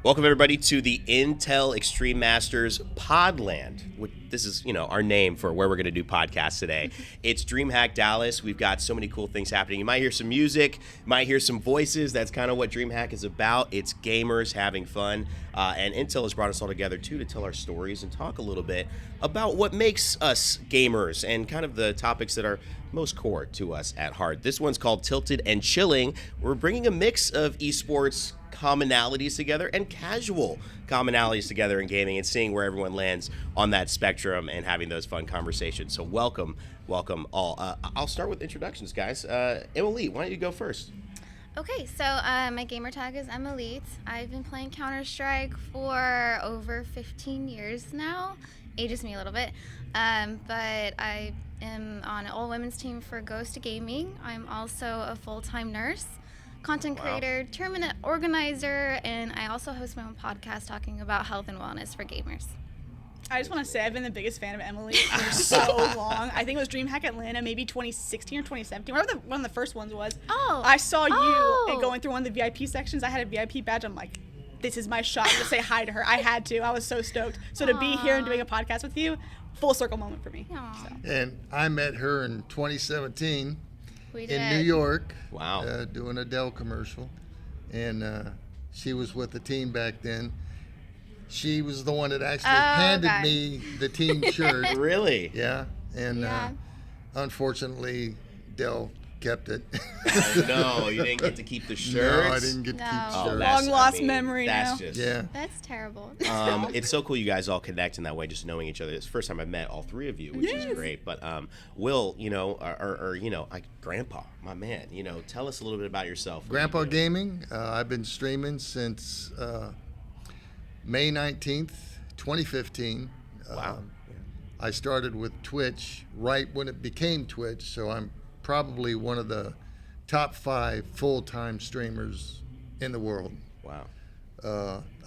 Welcome everybody to the Intel Extreme Masters Pod LAN. This is, our name for where we're going to do podcasts today. It's DreamHack Dallas. We've got so many cool things happening. You might hear some music, you might hear some voices. That's kind of what DreamHack is about. It's gamers having fun. And Intel has brought us all together too to tell our stories and talk a little bit about what makes us gamers and kind of the topics that are most core to us at heart. This one's called Tilted and Chilling. We're bringing a mix of esports commonalities together and casual commonalities together in gaming and seeing where everyone lands on that spectrum and having those fun conversations. So welcome all. I'll start with introductions, guys. Emuhleet, why don't you go first? Okay, so my gamer tag is Emuhleet. I've been playing Counter-Strike for over 15 years now. Ages me a little bit. But I am on an all-women's team for Ghost Gaming. I'm also a full-time nurse, content creator, tournament organizer, and I also host my own podcast talking about health and wellness for gamers. I just want to say I've been the biggest fan of Emuhleet for so long. I think it was DreamHack Atlanta, maybe 2016 or 2017, whatever one of the first ones was. Oh. I saw you going through one of the VIP sections. I had a VIP badge. I'm like, this is my shot to say hi to her. I had to. I was so stoked. So to be here and doing a podcast with you, full circle moment for me. So. And I met her in 2017 in New York. Wow. Doing a Dell commercial. And she was with the team back then. She was the one that actually handed me the team shirt. Really? Yeah. And unfortunately, Dell kept it. No, you didn't get to keep the shirt. No, I didn't get to keep the shirt. Long lost memory now. That's terrible. It's so cool you guys all connect in that way, just knowing each other. It's the first time I've met all three of you, which is great. But Will, Grandpa, my man, tell us a little bit about yourself. Grndpagaming. I've been streaming since May 19th, 2015. Wow. I started with Twitch right when it became Twitch, so I'm probably one of the top 5 full-time streamers in the world. Wow.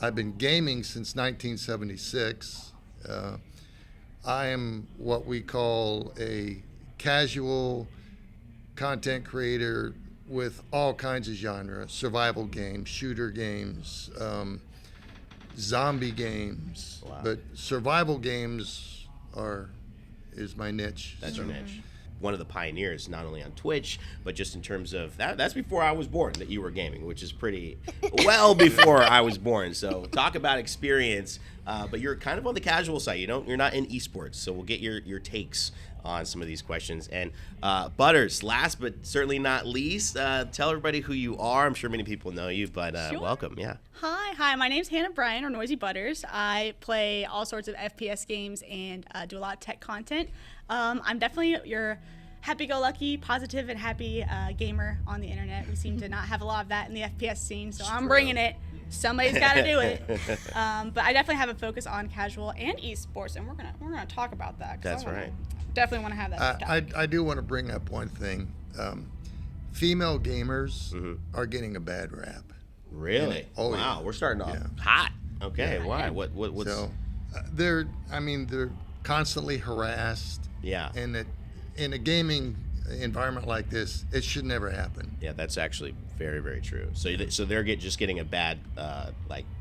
I've been gaming since 1976. I am what we call a casual content creator with all kinds of genre: survival games, shooter games, zombie games. Wow. But survival games is my niche. That's your niche. One of the pioneers, not only on Twitch, but just in terms of that's before I was born that you were gaming, which is pretty well before I was born. So talk about experience, but you're kind of on the casual side. You're not in esports, so we'll get your takes on some of these questions. And Butters, last but certainly not least, tell everybody who you are. I'm sure many people know you, but welcome. Yeah. Hi. My name's Hannah Bryan, or NoisyButters. I play all sorts of FPS games and do a lot of tech content. I'm definitely your happy-go-lucky, positive, and happy gamer on the internet. We seem to not have a lot of that in the FPS scene, so I'm bringing it. Somebody's got to do it. But I definitely have a focus on casual and esports, and we're gonna talk about that. That's right. Definitely want to have that. I do want to bring up one thing. Female gamers are getting a bad rap. Really? Wow. We're starting off hot. Okay. Yeah. Why? What's so? They're constantly harassed. Yeah. And that in a gaming environment like this, it should never happen. Yeah, that's actually very, very true. So they're just getting a bad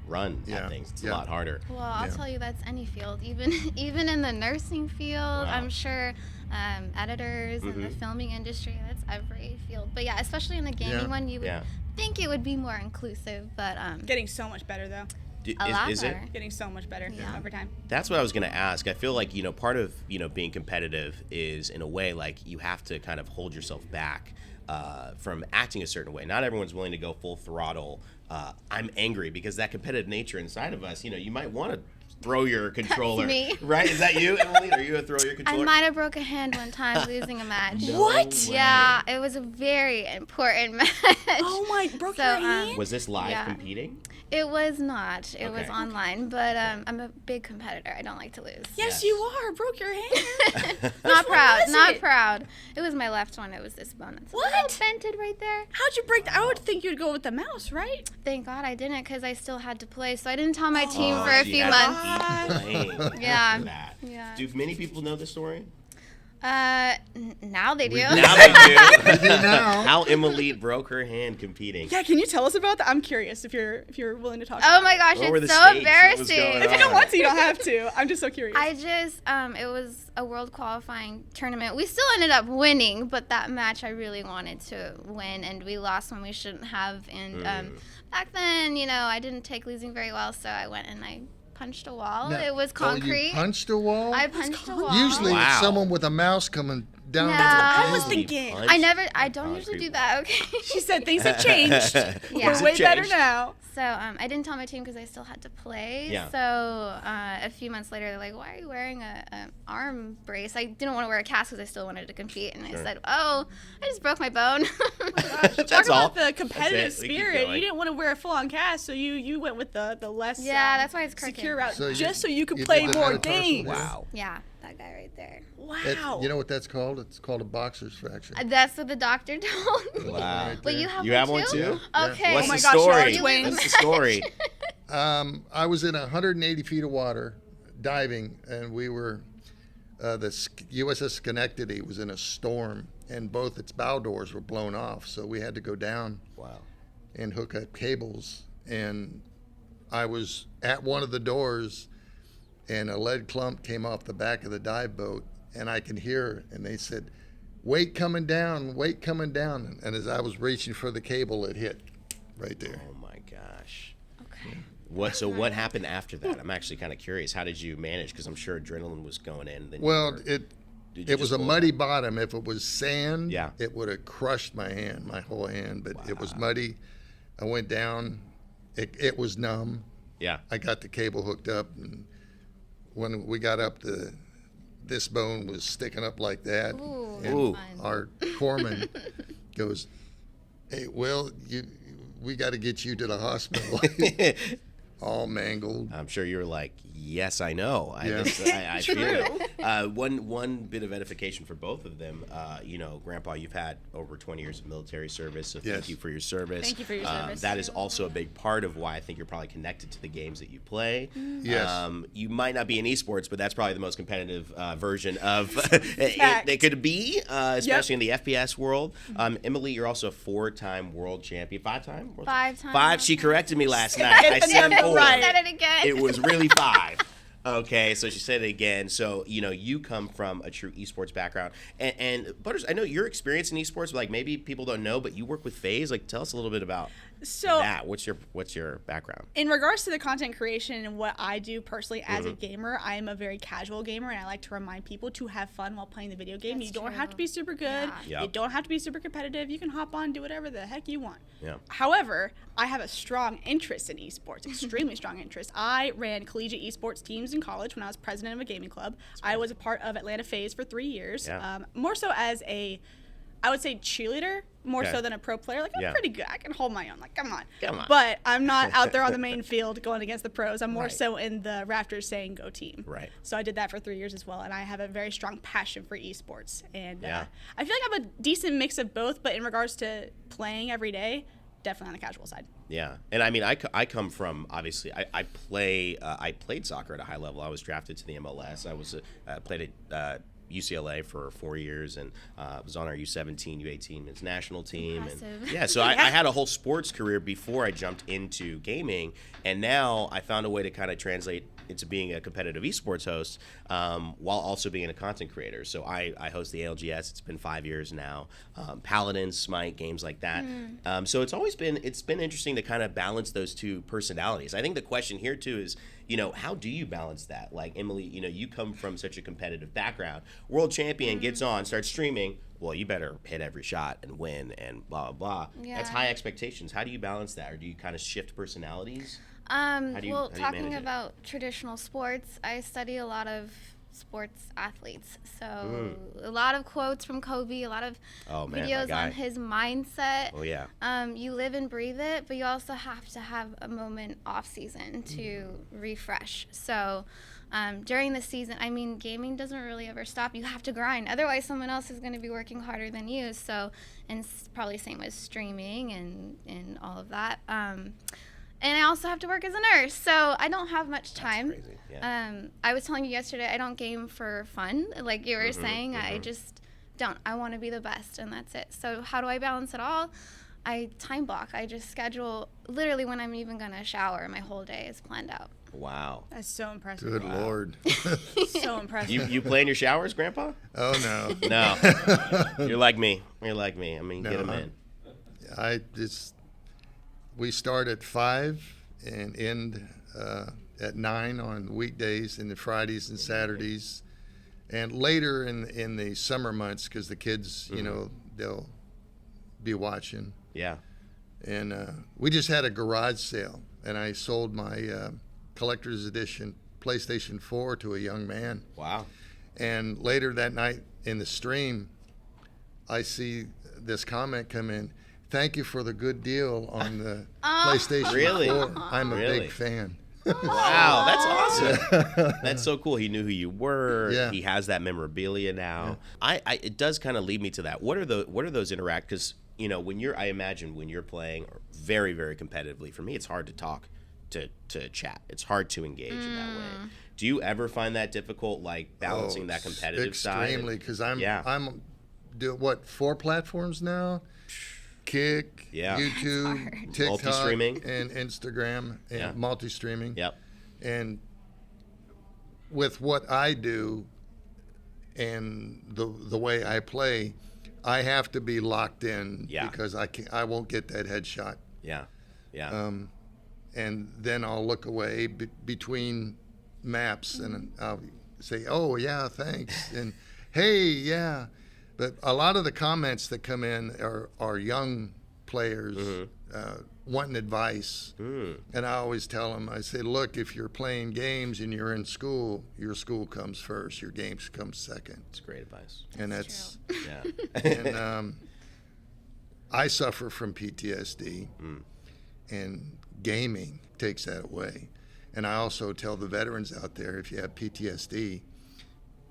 run at things. It's a lot harder. Well, I'll tell you, that's any field, even in the nursing field. Wow. I'm sure editors in the filming industry. That's every field. But yeah, especially in the gaming one, you would think it would be more inclusive. But getting so much better though. Is it getting so much better over time? That's what I was going to ask. I feel like part of being competitive is in a way like you have to kind of hold yourself back from acting a certain way. Not everyone's willing to go full throttle. I'm angry because that competitive nature inside of us. You might want to throw your controller. That's me. Right? Is that you, Emuhleet? Are you a throw your controller? I might have broke a hand one time losing a match. No What? way. Yeah, it was a very important match. Oh my! Broke your hand? Was this live competing? It was not. It was Okay. online, but I'm a big competitor. I don't like to lose. Yes, you are. Broke your hand. Not proud. was Not it? proud. It was my left one. It was this bone. It's What? a little bented right there. How'd you break that? I would think you'd go with the mouse, right? Thank God I didn't, because I still had to play. So I didn't tell my team for Oh, a so few you had months. to keep playing. Yeah. After that. Yeah. Do many people know the story? Now they do. Now they do. They do now. How Emuhleet broke her hand competing. Yeah, can you tell us about that? I'm curious if you're willing to talk. Oh about my it. gosh, What were the it's so stakes? What was embarrassing. going If you don't on? want to, you don't have to. I'm just so curious. I just, it was a world qualifying tournament. We still ended up winning, but that match I really wanted to win, and we lost when we shouldn't have. And back then, I didn't take losing very well, so I went and I punched a wall. Now- It was Oh, concrete. you punched a wall? I punched a wall. Usually Wow. it's someone with a mouse coming down. No. the I was table. thinking. I don't usually do that, okay? She said things have changed. Yeah. We're way better changed. now. So I didn't tell my team because I still had to play. Yeah. So a few months later, they're like, "Why are you wearing a arm brace?" I didn't want to wear a cast because I still wanted to compete, and I said, "Oh, I just broke my bone." Talk That's all. about the competitive That's it. We keep spirit. going. You didn't want to wear a full-on cast, so you went with the less Yeah, that's why it's crooked. secure route, So you- just so you could you play did the more metatarsal games. disc? Wow. Yeah, that guy right there. Wow. You know what that's called? It's called a boxer's fracture. That's what the doctor told me. Wow. Right But there. you have You one have one too? too? Okay. What's Oh my the gosh, story? you're twins. What's the story? I was in 180 feet of water diving, and we were the USS Schenectady was in a storm, and both its bow doors were blown off, so we had to go down Wow. and hook up cables. And I was at one of the doors, and a lead clump came off the back of the dive boat, and I could hear, and they said, weight coming down, weight coming down. And as I was reaching for the cable, it hit right there. Oh my gosh. Okay. What happened after that? I'm actually kind of curious. How did you manage? Because I'm sure adrenaline was going in. Then Well, did you it was just a pull muddy out? bottom. If it was sand, Yeah. it would have crushed my hand, my whole hand. But it was muddy. I went down. It was numb. Yeah. I got the cable hooked up, and when we got up, this bone was sticking up like that. Ooh, and Ooh. fun. our foreman goes, "Hey, Will, we got to get you to the hospital." All mangled. I'm sure you were like, yes, I know. Yeah. I feel it. One bit of edification for both of them. Grandpa, you've had over 20 years of military service, so thank Yes. you for your service. Thank you for your service. That is also a big part of why I think you're probably connected to the games that you play. Yes. You might not be in esports, but that's probably the most competitive version of Fact. it could be, especially in the FPS world. Emuhleet, you're also a 4-time world champion. 5-time? 5 times. 5. She corrected me last night. I Get the said number 4. right. Said it again. It was really 5. Okay, so she said it again. So, you come from a true esports background. And Butters, I know your experience in esports, like maybe people don't know, but you work with FaZe. Like, tell us a little bit about So that. What's your background? in regards to the content creation and what I do personally as a Mm-hmm. gamer, I am a very casual gamer, and I like to remind people to have fun while playing the video game. That's You don't true. have to be super good. Yeah. You don't have to be super competitive. You can hop on, do whatever the heck you want. Yeah. However, I have a strong interest in esports, extremely strong interest. I ran collegiate esports teams in college when I was president of a gaming club. I was a part of Atlanta FaZe for 3 years, Yeah. more so as I would say cheerleader, more Okay. so than a pro player. Like, I'm Yeah. pretty good. I can hold my own. Like, come on. Come on. But I'm not out there on the main field going against the pros. I'm more Right. so in the rafters saying go team. Right. So I did that for 3 years as well, and I have a very strong passion for esports. And Yeah. I feel like I have a decent mix of both, but in regards to playing every day, definitely on the casual side. Yeah, and I mean, I come from, obviously, I played soccer at a high level. I was drafted to the MLS. I played at UCLA for 4 years, and was on our U17, U18 men's national team. Impressive. And yeah, so I had a whole sports career before I jumped into gaming, and now I found a way to kind of translate into being a competitive esports host while also being a content creator. So I host the ALGS. It's been 5 years now. Paladin, Smite, games like that. So it's been interesting to kind of balance those two personalities. I think the question here too is, how do you balance that? Like Emuhleet, you come from such a competitive background. World champion gets on, starts streaming. Well, you better hit every shot and win and blah, blah, blah. Yeah. That's high expectations. How do you balance that? Or do you kind of shift personalities? Well, how do you talking manage it? about traditional sports, I study a lot of sports athletes. So a lot of quotes from Kobe, a lot of Oh, man, my videos guy. on his mindset. Oh, yeah. You live and breathe it, but you also have to have a moment off season to refresh. So during the season, I mean, gaming doesn't really ever stop. You have to grind. Otherwise, someone else is going to be working harder than you. So, and it's probably same with streaming and all of that. And I also have to work as a nurse, so I don't have much time. That's crazy. Yeah. I was telling you yesterday, I don't game for fun, like you were saying. I just don't. I want to be the best, and that's it. So how do I balance it all? I time block. I just schedule literally when I'm even going to shower. My whole day is planned out. Wow. That's so impressive. Good Lord. So impressive. You play in your showers, Grandpa? Oh, no. No. You're like me. I mean, No, get them in. We start at 5 and end at 9 on weekdays and the Fridays and Saturdays. And later in the summer months, because the kids, they'll be watching. Yeah. And we just had a garage sale, and I sold my collector's edition PlayStation 4 to a young man. Wow. And later that night in the stream, I see this comment come in. Thank you for the good deal on the PlayStation Really? 4. I'm a Really? big fan. Wow, that's awesome. That's so cool. He knew who you were. Yeah. He has that memorabilia now. It does kind of lead me to that. What are those interact? Because I imagine when you're playing very, very competitively, for me, it's hard to talk to chat. It's hard to engage in that way. Do you ever find that difficult, like balancing that competitive side? Extremely, because I'm do what 4 platforms now. Kick, Yeah. YouTube, TikTok, Multi-streaming. and Instagram, and Yeah. multi-streaming. Yep. And with what I do and the way I play, I have to be locked in because I won't get that headshot. Yeah. Yeah. And then I'll look away between maps and I'll say, "Oh yeah, thanks," and "Hey, yeah." But a lot of the comments that come in are young players wanting advice. And I always tell them, I say, look, if you're playing games and you're in school, your school comes first, your games come second. It's great advice. And that's Yeah. and I suffer from PTSD, and gaming takes that away. And I also tell the veterans out there, if you have PTSD,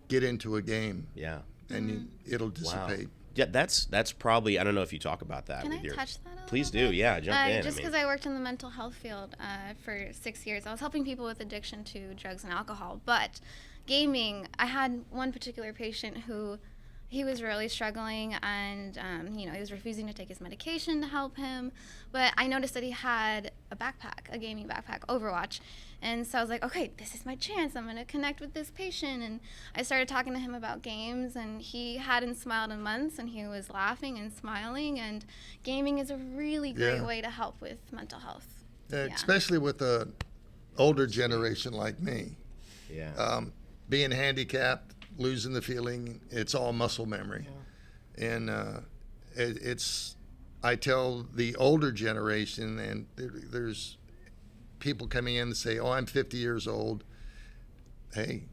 get into a game. Yeah. And it'll dissipate. Wow. Yeah, that's probably, I don't know if you talk about that. Can with I your, touch that a Please little do, bit? yeah, jump in. Just because I worked in the mental health field for 6 years. I was helping people with addiction to drugs and alcohol. But gaming, I had one particular patient who he was really struggling, and he was refusing to take his medication to help him. But I noticed that he had a backpack, a gaming backpack, Overwatch. And so I was like, okay, this is my chance. I'm going to connect with this patient. And I started talking to him about games, and he hadn't smiled in months, and he was laughing and smiling. And gaming is a really great way to help with mental health. Especially with the older generation like me. Yeah. Being handicapped, losing the feeling, it's all muscle memory. And I tell the older generation, and there's people coming in and say, oh, I'm 50 years old. Hey,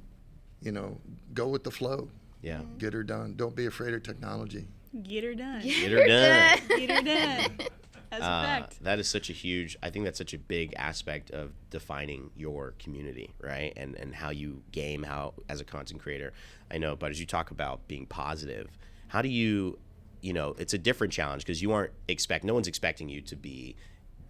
go with the flow. Yeah. Get her done. Don't be afraid of technology. Get her done. Get her done. Get her done. That's a fact. That is such a huge, I think that's such a big aspect of defining your community, right? And how you game, how as a content creator. I know, but as you talk about being positive, how do you, it's a different challenge because no one's expecting you to be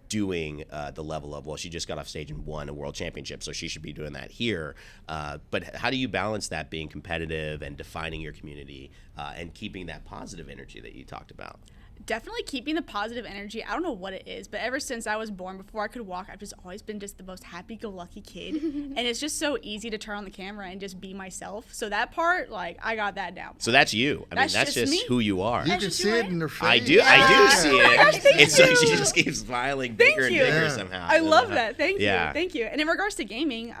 doing the level of, well, she just got off stage and won a world championship, so she should be doing that here. But how do you balance that being competitive and defining your community and keeping that positive energy that you talked about? Definitely keeping the positive energy. I don't know what it is, but ever since I was born, before I could walk, I've just always been just the most happy-go-lucky kid. And it's just so easy to turn on the camera and just be myself. So that part, I got that down. So that's you. I mean, that's just me. who you are. You can see it in her face. I do see it. It's like she just keeps smiling bigger and bigger somehow. I love that. Thank you. Yeah. Thank you. And in regards to gaming,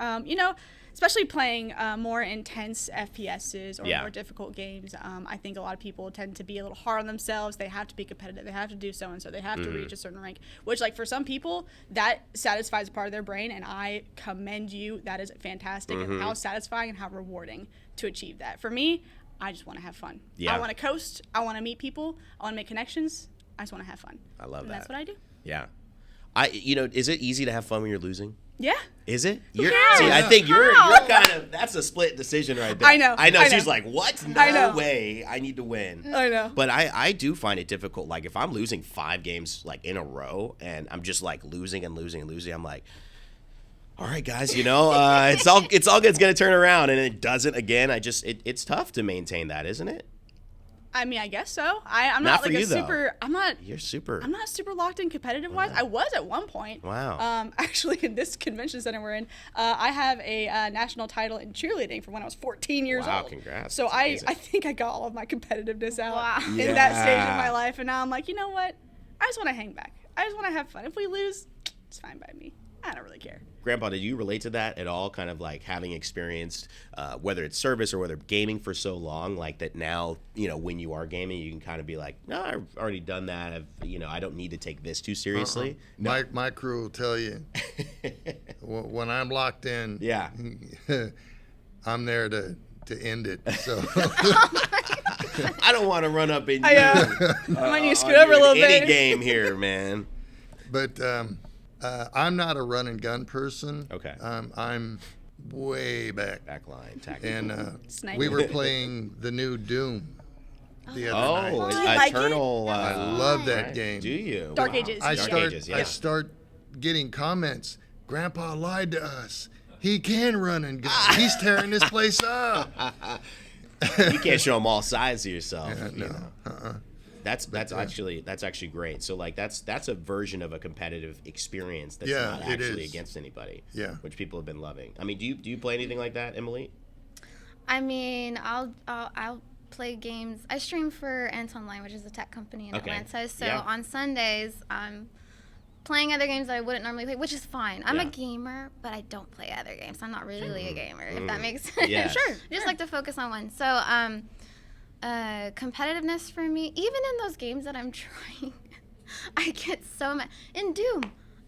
especially playing more intense FPSs or more difficult games, I think a lot of people tend to be a little hard on themselves. They have to be competitive. They have to do so-and-so. They have to reach a certain rank, which, for some people, that satisfies part of their brain, and I commend you. That is fantastic, and how satisfying and how rewarding to achieve that. For me, I just want to have fun. Yeah. I want to coast. I want to meet people. I want to make connections. I just want to have fun. I love that. That's what I do. Yeah. Is it easy to have fun when you're losing? Yeah. Is it? cares? See, I think you're kind of, that's a split decision right there. I know. She's like, what? I know. No way. I need to win. I know. But I do find it difficult. Like if I'm losing 5 games like in a row and I'm just like losing and losing and losing, I'm like, all right, guys, it's all good. It's gonna turn around, and it doesn't again. It's tough to maintain that, isn't it? I mean, I guess so. I'm Not not for like you, a though. super. I'm not super locked in competitive wise. I was at one point. Wow. Actually, in this convention center we're in, I have a national title in cheerleading from when I was 14 years Wow, old. congrats. So That's I amazing. think I got all of my competitiveness out Wow. in that stage Yeah. of my life, and now I'm like, you know what? I just want to hang back. I just want to have fun. If we lose, it's fine by me. I don't really care. Grandpa, did you relate to that at all? Kind of like having experienced, whether it's service or whether gaming for so long, like that now, when you are gaming, you can kind of be like, no, I've already done that. I don't need to take this too seriously. My crew will tell you when I'm locked in. Yeah. I'm there to end it. So I don't want to run up in you. I might need to scoot over a little any bit. game here, man. But I'm not a run and gun person. Okay. I'm way back. Backline, tactical. And Sniper. we were playing the new Doom the other Oh, night. Do you like Eternal. I love that right. game. Do you? Dark Ages. I Dark start Ages, yeah. I start getting comments. Grandpa lied to us. He can run and gun. He's tearing this place up. You can't show them all sides of yourself. No. That's actually great. So like that's a version of a competitive experience that's Yeah, not it actually is. against anybody. Yeah. Which people have been loving. I mean, do you play anything like that, Emuhleet? I mean, I'll play games. I stream for Anton Line, which is a tech company in Okay. Atlanta. So Yeah. on Sundays, I'm playing other games that I wouldn't normally play, which is fine. I'm Yeah. a gamer, but I don't play other games. I'm not really a gamer, if that makes sense. Yeah. Sure. I just like to focus on one. So, competitiveness for me, even in those games that I'm trying, I get so mad. In Doom,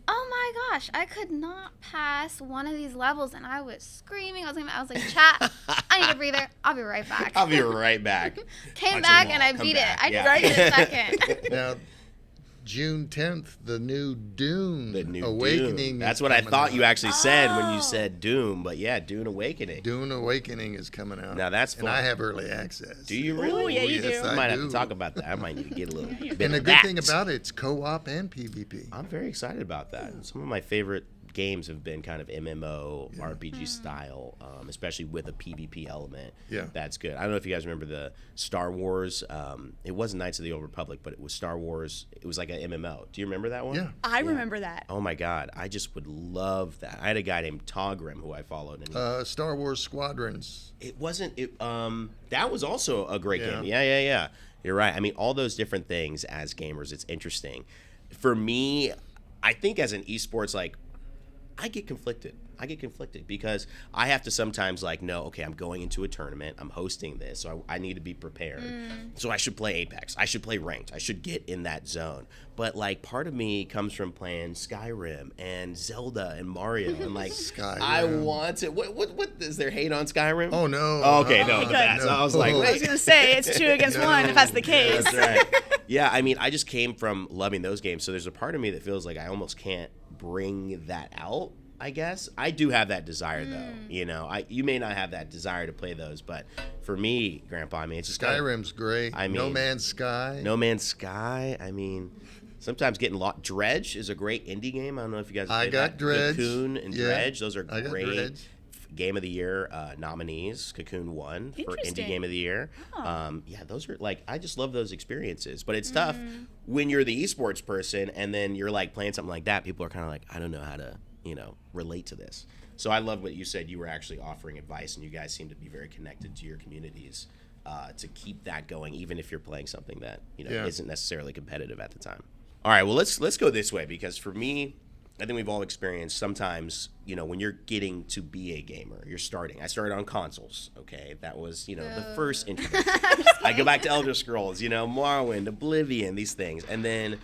oh my gosh, I could not pass one of these levels, and I was screaming. I was like, chat, I need a breather. I'll be right back. I'll be right back. Came Punch back them and all. I Come beat back. it. I Yeah. just did it a second. Now, June 10th, the new Dune The new Awakening. Doom. is That's what I coming thought out. you actually said when Oh. you said Doom, but yeah, Dune Awakening. Dune Awakening is coming out. Now that's and fun. I have early access. Do you really? Oh, yeah, you yes, do. I I might have do. to talk about that. I might need to get a little bit And the of good that. thing about it, it's co-op and PvP. I'm very excited about that. Some of my favorite games have been kind of MMO, RPG style, especially with a PvP element. Yeah. That's good. I don't know if you guys remember the Star Wars. It wasn't Knights of the Old Republic, but it was Star Wars. It was like an MMO. Do you remember that one? Yeah. I remember that. Oh my God, I just would love that. I had a guy named Togrim who I followed, and he, Star Wars Squadrons. it wasn't. That was also a great Yeah. game. Yeah. You're right. I mean, all those different things as gamers, it's interesting. For me, I think as an esports, like, I get conflicted because I have to sometimes no, okay, I'm going into a tournament, I'm hosting this, so I need to be prepared. So I should play Apex, I should play ranked, I should get in that zone. But part of me comes from playing Skyrim and Zelda and Mario, and Skyrim. I want to. What is there hate on Skyrim? Oh, no. Oh, okay, no, Good. that's, I was like, No. I was wait. gonna say it's 2 against 1 if that's the case. That's right. Yeah, I mean, I just came from loving those games, so there's a part of me that feels like I almost can't bring that out. I guess I do have that desire, though. You may not have that desire to play those, but for me, Grandpa, I mean, it's just Skyrim's great. I No mean, Man's Sky. No Man's Sky. I mean, sometimes getting lost. Dredge is a great indie game. I don't know if you guys. I played got that. Dredge. Cocoon and Yeah, Dredge. Those are I got great. Dredge. Game of the Year nominees. Cocoon won for Indie Interesting. Game of the Year. Oh. Yeah, those are I just love those experiences. But it's tough when you're the esports person and then you're playing something like that. People are kind of like, I don't know how to relate to this. So I love what you said. You were actually offering advice, and you guys seem to be very connected to your communities to keep that going, even if you're playing something that Yeah. isn't necessarily competitive at the time. All right, well let's go this way, because for me, I think we've all experienced sometimes, when you're getting to be a gamer, you're starting. I started on consoles, okay? That was, the first introduction. I go back to Elder Scrolls, Morrowind, Oblivion, these things. And then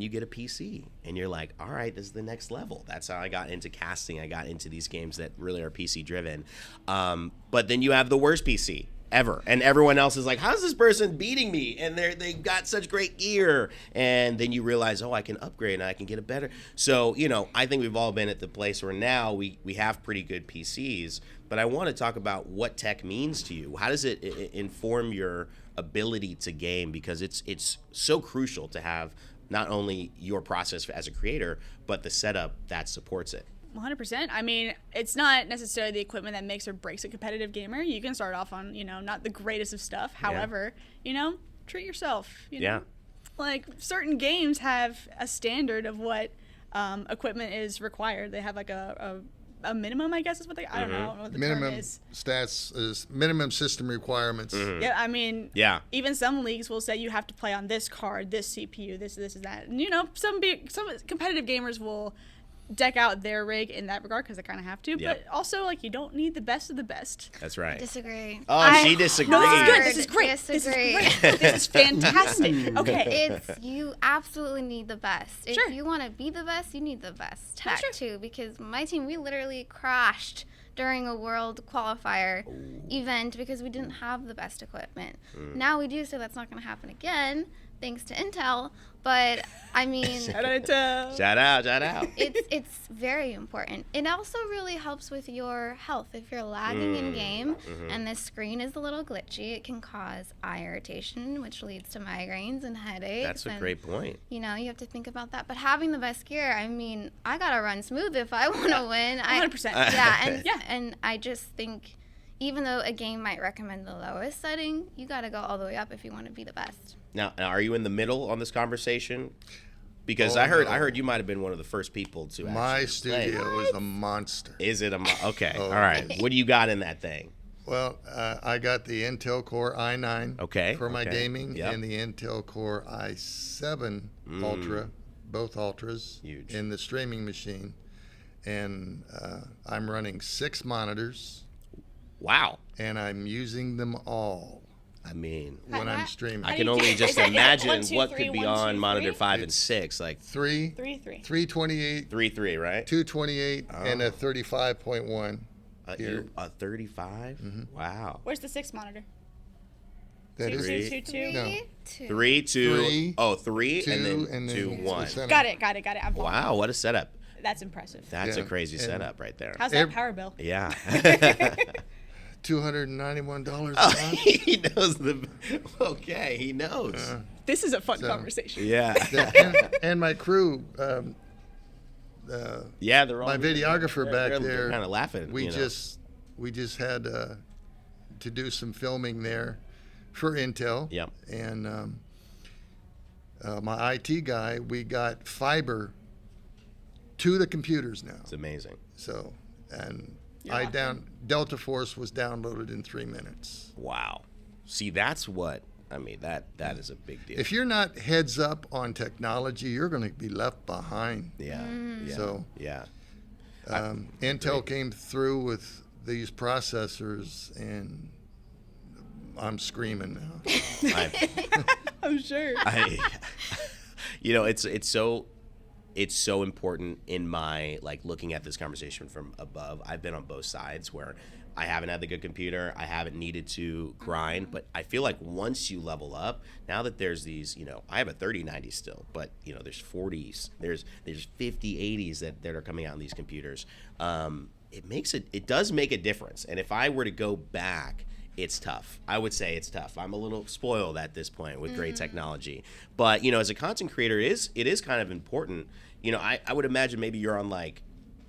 you get a PC, and you're like, all right, this is the next level. That's how I got into casting. I got into these games that really are PC driven. But then you have the worst PC. ever. And everyone else is like, how's this person beating me? And they got such great gear. And then you realize, I can upgrade and I can get it better. So, I think we've all been at the place where now we have pretty good PCs. But I want to talk about what tech means to you. How does it inform your ability to game? Because it's so crucial to have not only your process as a creator, but the setup that supports it. 100%. I mean, it's not necessarily the equipment that makes or breaks a competitive gamer. You can start off on, not the greatest of stuff. However, treat yourself. You know? Like, certain games have a standard of what equipment is required. They have like a minimum, I guess is what they, I don't know what the minimum term is. Stats is minimum system requirements. Yeah, I mean, even some leagues will say you have to play on this card, this CPU, this and that. And, some competitive gamers will deck out their rig in that regard because they kind of have to. But also, like, you don't need the best of the best. That's right. Disagree. Oh, she disagrees. No, this is good. This is great. Disagree. This is great. This is fantastic. Okay. You absolutely need the best. Sure. If you want to be the best, you need the best tech too. Because my team, we literally crashed during a world qualifier event because we didn't have the best equipment. Now we do, so that's not going to happen again, thanks to Intel. But I mean, Shout out Intel. Shout out. it's very important. It also really helps with your health. If you're lagging in game and the screen is a little glitchy, it can cause eye irritation, which leads to migraines and headaches. That's a great point. You have to think about that. But having the best gear, I mean, I gotta run smooth if I want to win. 100%. And I just think, even though a game might recommend the lowest setting, you gotta go all the way up if you want to be the best. Now, are you in the middle on this conversation? Because I heard you might have been one of the first people to actually My play. studio is a monster. Is it okay? All right. What do you got in that thing? Well, I got the Intel Core i9 for my gaming and the Intel Core i7 Ultra, both Ultras, huge, in the streaming machine. And I'm running 6 monitors. Wow. And I'm using them all. I mean, when I'm streaming, I can only just imagine what could be on monitor 5 and 6, like 328, 3, right? 228, and a 35.1. A 35? Wow. Where's the 6 monitor? That is 2. No. 3, 2. Oh, 3, 2, and then 2, 1. Got it. I'm wow, what a setup. That's impressive. That's a crazy setup right there. How's that power bill? Yeah. $291 a month. He knows okay, he knows. This is a fun conversation. Yeah. And my crew, they're all my videographer back there. They're kind of laughing. We just had to do some filming there for Intel. Yep. And my IT guy, we got fiber to the computers now. It's amazing. So, and Delta Force was downloaded in 3 minutes. Wow. See, that's what, that is a big deal. If you're not heads up on technology, you're going to be left behind. Yeah. So, yeah. Intel came through with these processors, and I'm screaming now. I'm sure. It's so important in my, like, looking at this conversation from above. I've been on both sides where I haven't had the good computer. I haven't needed to grind. But I feel like once you level up, now that there's these, I have a 3090 still, but, there's 40s. There's 5080s that are coming out in these computers. It does make a difference. And if I were to go back, it's tough. I would say it's tough. I'm a little spoiled at this point with great technology. But, as a content creator, it is kind of important. I would imagine maybe you're on, like,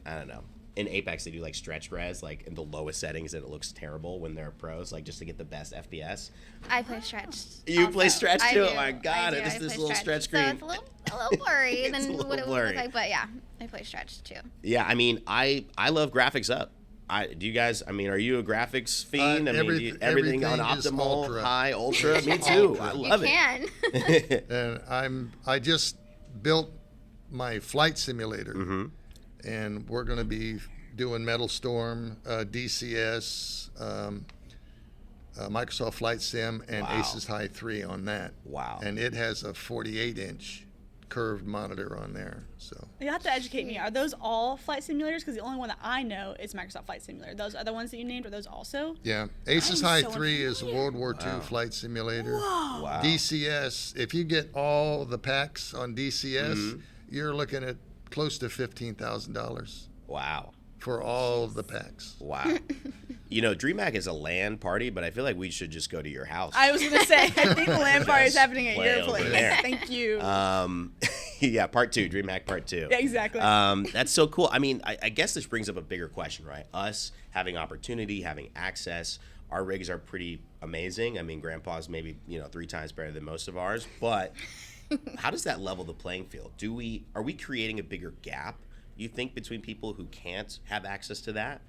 I don't know, in Apex they do like stretch res, like in the lowest settings, and it looks terrible when they're pros, like just to get the best FPS. I play stretch. You play stretch too? Do. Oh my god, it's this little stretch screen. So it's a little blurry than what it would blurry. look like, but yeah, I play stretch too. Yeah, I love graphics up. Do you guys? Are you a graphics fiend? Everything on optimal, high, ultra. Me too. I love it. And I just built my flight simulator, and we're going to be doing Metal Storm, DCS, Microsoft Flight Sim, and Aces High 3 on that. Wow. And it has a 48-inch curved monitor on there. So You have to educate me. Are those all flight simulators? Because the only one that I know is Microsoft Flight Simulator. Those other ones that you named, are those also? yeah, Aces I'm High so 3 is a unfamiliar. World War II flight simulator. Whoa. Wow. DCS, if you get all the packs on DCS, Mm-hmm. you're looking at close to $15,000 Wow. for all of the packs. Wow. You know, DreamHack is a LAN party, but I feel like we should just go to your house. I was going to say, I think the LAN party is Just happening at play your over place. there. Thank you. Yeah, part 2, DreamHack part 2. Yeah, exactly. That's so cool. I mean, I guess this brings up a bigger question, right? Us having opportunity, having access, our rigs are pretty amazing. I mean, Grandpa's maybe, 3 times better than most of ours, but how does that level the playing field? Are we creating a bigger gap, you think, between people who can't have access to that?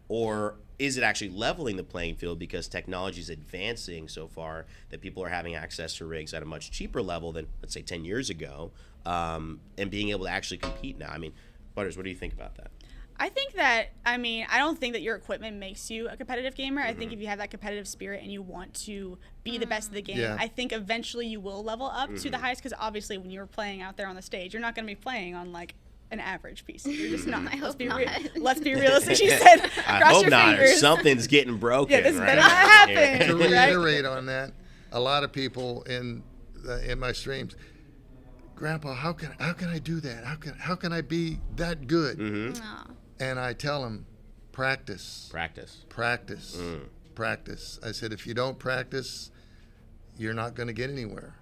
Or is it actually leveling the playing field because technology is advancing so far that people are having access to rigs at a much cheaper level than, let's say, 10 years ago, and being able to actually compete now? I mean, Butters, what do you think about that? I think that, I don't think that your equipment makes you a competitive gamer. I think if you have that competitive spirit and you want to be the best of the game, Yeah. I think eventually you will level up to the highest, because obviously when you're playing out there on the stage, you're not going to be playing on like an average piece. You're just not. I hope be not. Let's be realistic. She said, I cross hope your not, or fingers. something's getting broken. Yeah, this right? better not happen. Yeah. To Right. reiterate on that, a lot of people in my streams, Grandpa, how can I do that? How can I be that good? Aw. And I tell them, practice. Practice. Practice. I said, if you don't practice, you're not going to get anywhere.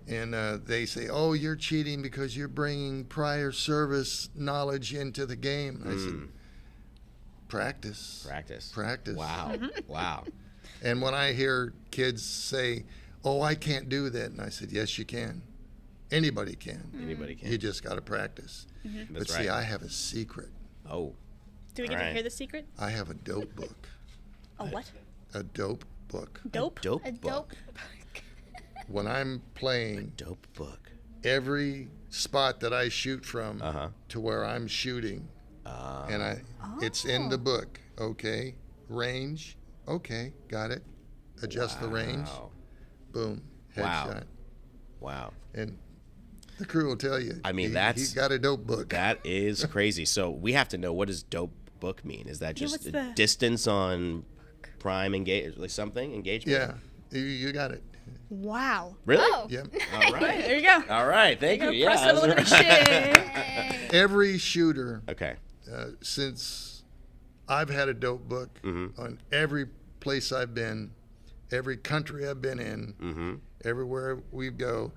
And they say, oh, you're cheating because you're bringing prior service knowledge into the game. I said, practice. Practice. Wow. Wow. And when I hear kids say, oh, I can't do that, and I said, yes, you can. Anybody can. Anybody can. You just got to practice. That's But right. see, I have a secret. Oh. Do we get All to right. hear the secret? I have a dope book. A what? A dope book. Dope? Dope A book. dope. When I'm playing, Dope book. every spot that I shoot from Uh-huh. to where I'm shooting, and it's in the book. Okay, range. Okay, got it. Adjust the range. Wow. Boom. Wow. Headshot. Wow. And the crew will tell you. I mean, he that's- got a dope book. That is crazy. So we have to know, what does dope book mean? Is that just what's a the- distance on prime engage, like something engagement? Yeah, you got it. Wow. Really? Oh. Yep. All right. There you go. All right. Thank you. Yeah. Press that the was little right. shit. Hey. Every shooter Okay. since I've had a dope book on every place I've been, every country I've been in, everywhere we go,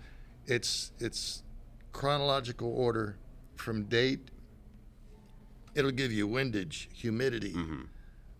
it's chronological order from date. It'll give you windage, humidity,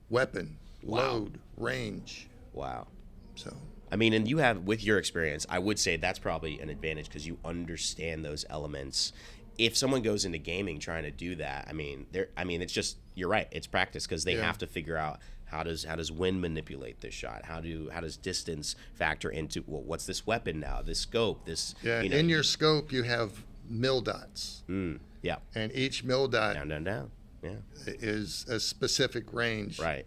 weapon, load, range. Wow. So I mean, and you have, with your experience, I would say that's probably an advantage because you understand those elements. If someone goes into gaming trying to do that, I mean, it's just, you're right, it's practice, because they Yeah. have to figure out how does wind manipulate this shot? How does distance factor into, well, what's this weapon now? This scope, this yeah, you know, in your scope you have mil dots, yeah, and each mil dot down. Yeah. is a specific range. Right.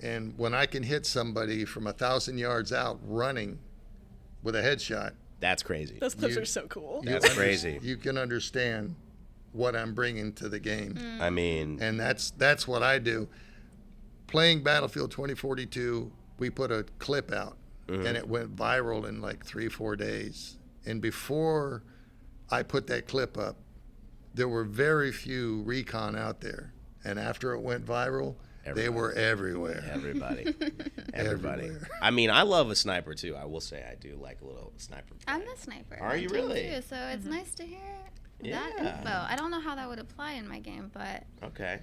And when I can hit somebody from 1,000 yards out running with a headshot, That's crazy. Those clips You- are so cool. That's crazy. You can understand what I'm bringing to the game, I mean, and that's what I do. Playing Battlefield 2042, we put a clip out, and it went viral in like 3-4 days. And before I put that clip up, there were very few recon out there, and after it went viral, they were everywhere. everybody. Everywhere. I mean, I love a sniper too. I will say I do like a little sniper. I'm a sniper. Are you on team really? Too, so it's nice to hear that Yeah. info. I don't know how that would apply in my game, but Okay.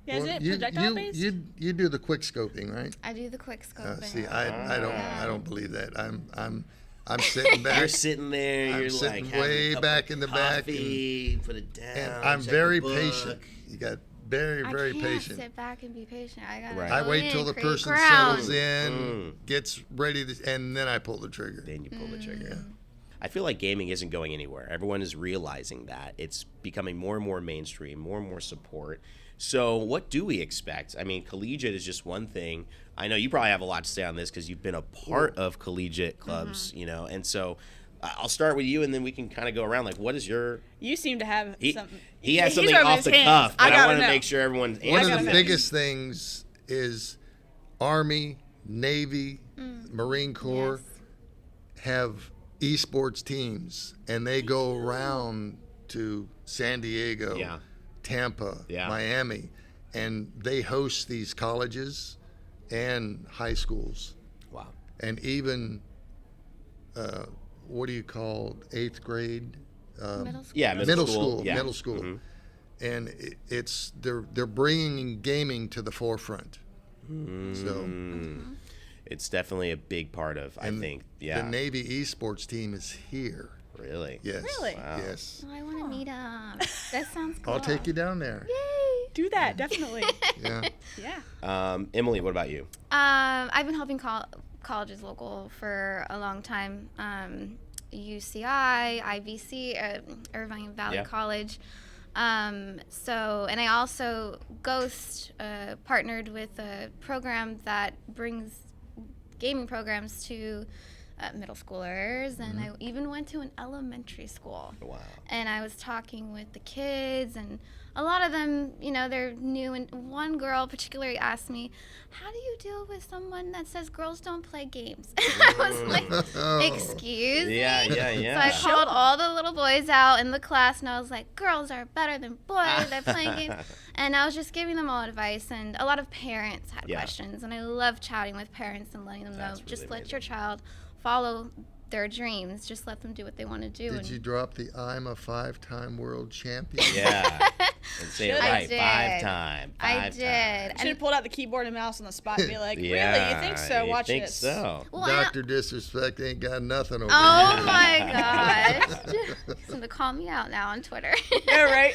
Yeah, is Well, it projectile based? you do the quick scoping, right? I do the quick scoping. See, I don't believe that. I'm sitting back. You're sitting there. I'm You're sitting like having way a cup back of in the back, coffee, put it down. and I'm check very the book. patient. You got very I can't patient. sit back and be patient. I gotta. Right. I go wait in, till the create person ground. settles in, gets ready, and then I pull the trigger. Then you pull the trigger. I feel like gaming isn't going anywhere. Everyone is realizing that. It's becoming more and more mainstream, more and more support. So what do we expect? I mean, collegiate is just one thing. I know you probably have a lot to say on this because you've been a part of collegiate clubs, you know, and so I'll start with you, and then we can kind of go around. Like, what is your? You seem to have something. He has He's something rubbing off his the hands. cuff, but I want to know. make sure everyone's One of answering the that. biggest things is Army, Navy, Marine Corps have esports teams, and they go around to San Diego, Yeah. Tampa, Yeah. Miami, and they host these colleges and high schools, Wow. and even what do you call 8th grade? Middle school. Yeah, Middle school, Yeah. middle school, Mhm. and it's they're bringing gaming to the forefront. So. It's definitely a big part of, I And think. Yeah. The Navy esports team is here. Really? Yes. Really? Wow. Yes. Oh, I want to meet him. That sounds cool. I'll take you down there. Yay! Do that, definitely. Yeah. Yeah. Emily, what about you? I've been helping colleges local for a long time. UCI, IVC, Irvine Valley Yeah. College. And I also Ghost partnered with a program that brings gaming programs to middle schoolers, and I even went to an elementary school. Wow. And I was talking with the kids, and a lot of them, they're new. And one girl particularly asked me, how do you deal with someone that says girls don't play games? And I was like, excuse me? Yeah. So I called all the little boys out in the class, and I was like, girls are better than boys. They're playing games. And I was just giving them all advice, and a lot of parents had questions. And I love chatting with parents and letting them know, That's just really let your child follow their dreams. Just let them do what they want to do. Did you drop the I'm a 5-time world champion? Yeah. And say it I right. did. 5 I times. did. Should have pulled out the keyboard and mouse on the spot and be like, Yeah. really? You think so? You Watch think this. so? Well, Dr. Disrespect ain't got nothing over oh here. my gosh. Someone to call me out now on Twitter. Yeah, right?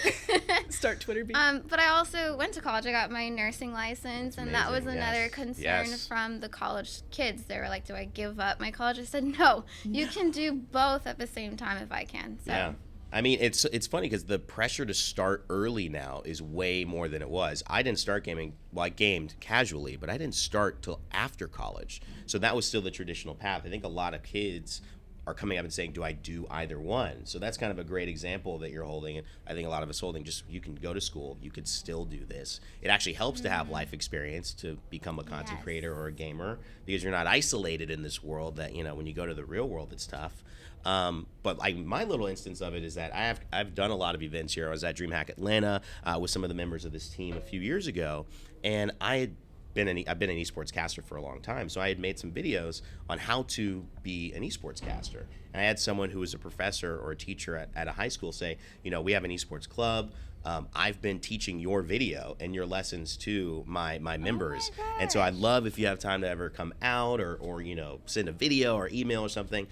Start Twitter beat. But I also went to college. I got my nursing license, and that was amazing, another yes. concern Yes. from the college kids. They were like, do I give up my college? I said, no, you can do both at the same time if I can. So. Yeah. I mean, it's funny because the pressure to start early now is way more than it was. I didn't start gaming, well, I gamed casually, but I didn't start till after college. So that was still the traditional path. I think a lot of kids are coming up and saying, do I do either one? So that's kind of a great example that you're holding. And I think a lot of us holding, just you can go to school, you could still do this. It actually helps to have life experience to become a content Yes. creator or a gamer, because you're not isolated in this world that, when you go to the real world, it's tough. But my little instance of it is that I've done a lot of events here. I was at DreamHack Atlanta with some of the members of this team a few years ago, and I've been an esports caster for a long time, so I had made some videos on how to be an esports caster. And I had someone who was a professor or a teacher at a high school say, we have an esports club. I've been teaching your video and your lessons to my members. And so I'd love if you have time to ever come out or send a video or email or something.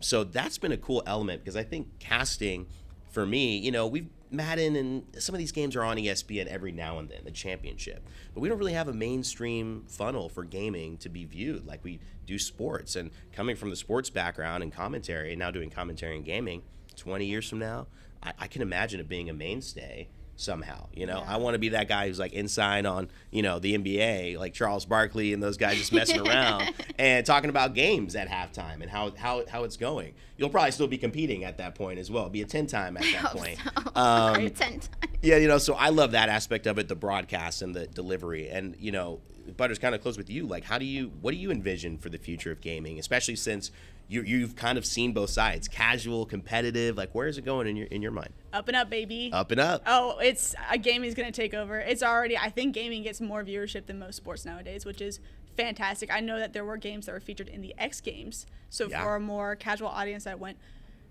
So that's been a cool element, because I think casting, for me, we've Madden and some of these games are on ESPN every now and then, the championship. But we don't really have a mainstream funnel for gaming to be viewed like we do sports. And coming from the sports background and commentary, and now doing commentary and gaming, 20 years from now, I can imagine it being a mainstay somehow. I want to be that guy who's like inside on, the NBA, like Charles Barkley and those guys just messing around and talking about games at halftime and how it's going. You'll probably still be competing at that point as well. Be a 10-time at that point. So. 10 times. Yeah, so I love that aspect of it, the broadcast and the delivery. And, Butters, kind of close with you. Like, what do you envision for the future of gaming, especially since you've kind of seen both sides, casual, competitive? Like, where is it going in your mind? Up and up, baby. Up and up. Oh, gaming's going to take over. I think gaming gets more viewership than most sports nowadays, which is fantastic. I know that there were games that were featured in the X Games. So for a more casual audience that went,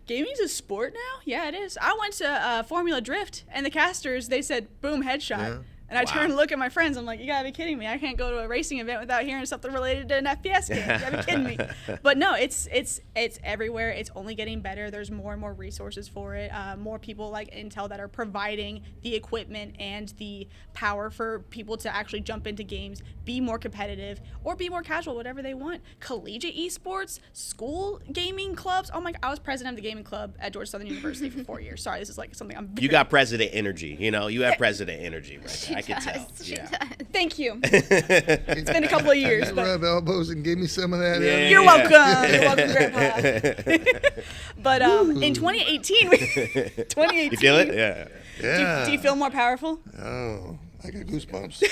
gaming's a sport now? Yeah, it is. I went to Formula Drift, and the casters, they said, boom, headshot. Yeah. And I turned and look at my friends. I'm like, you gotta be kidding me. I can't go to a racing event without hearing something related to an FPS game. You gotta be kidding me. But no, it's everywhere. It's only getting better. There's more and more resources for it. More people like Intel that are providing the equipment and the power for people to actually jump into games, be more competitive, or be more casual, whatever they want. Collegiate esports, school gaming clubs. Oh my God, I was president of the gaming club at Georgia Southern University for 4 years. Sorry, this is like something I'm You got president energy. You have president energy right there. I could tell. She Yeah. does. Thank you. It's been a couple of years, You but rub elbows and give me some of that. Yeah. you're welcome. You're welcome, Grandpa. But in 2018, 2018. You feel it? Yeah. Yeah. Do you feel more powerful? Oh, I got goosebumps.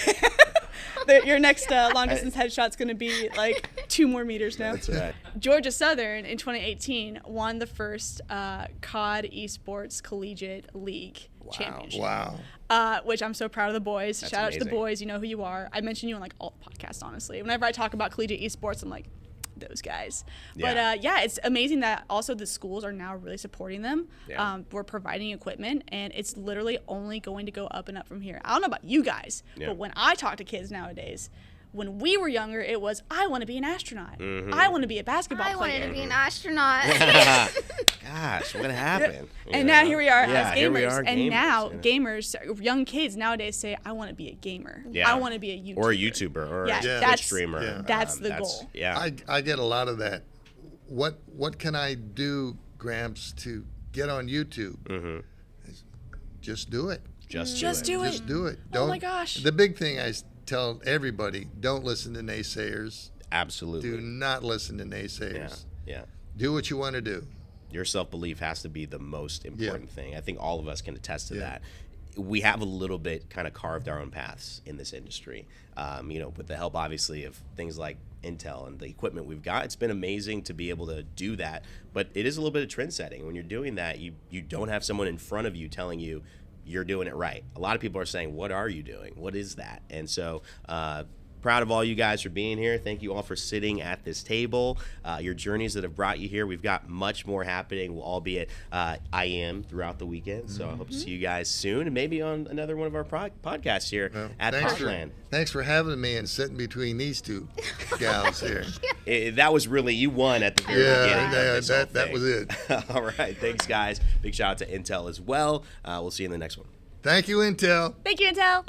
Your next long distance headshot's going to be like 2 more meters now. That's right. Georgia Southern in 2018 won the first COD esports collegiate league championship. Wow. Which I'm so proud of the boys. That's Shout out to the amazing. boys. You know who you are. I mention you on like all the podcasts, honestly. Whenever I talk about collegiate esports, I'm like, those guys. Yeah. But yeah, it's amazing that also the schools are now really supporting them. Yeah. We're providing equipment, and it's literally only going to go up and up from here. I don't know about you guys, Yeah. but when I talk to kids nowadays, when we were younger, it was, I want to be an astronaut. I want to be a basketball I player. wanted to be an astronaut. Gosh, what happened? You And know? now here we are Yeah, as here we gamers. are, And now yeah. gamers, young kids nowadays say, I want to be a gamer. Yeah. I want to be a YouTuber. Or a YouTuber or Yeah, a that's- Twitch streamer. yeah. That's the goal. Yeah. I get a lot of that. What can I do, Gramps, to get on YouTube? Mm-hmm. Just do it. Just do it. Just do it. Oh my gosh. The big thing I tell everybody: don't listen to naysayers. Absolutely. Do not listen to Yeah. naysayers. Yeah. Do what you want to do. Your self-belief has to be the most important thing. I think all of us can attest to Yeah. that. We have a little bit kind of carved our own paths in this industry. With the help, obviously, of things like Intel and the equipment we've got, it's been amazing to be able to do that. But it is a little bit of trend setting. When you're doing that, you don't have someone in front of you telling you you're doing it right. A lot of people are saying, what are you doing? What is that? And so proud of all you guys for being here. Thank you all for sitting at this table. Your journeys that have brought you here. We've got much more happening. We'll all be at IM throughout the weekend. So I hope to see you guys soon, and maybe on another one of our podcasts here Well, at Pod LAN. Thanks for having me and sitting between these two gals here. That was really, you won at the very beginning. Of this whole that thing. was it. All right. Thanks, guys. Big shout out to Intel as well. We'll see you in the next one. Thank you, Intel. Thank you, Intel.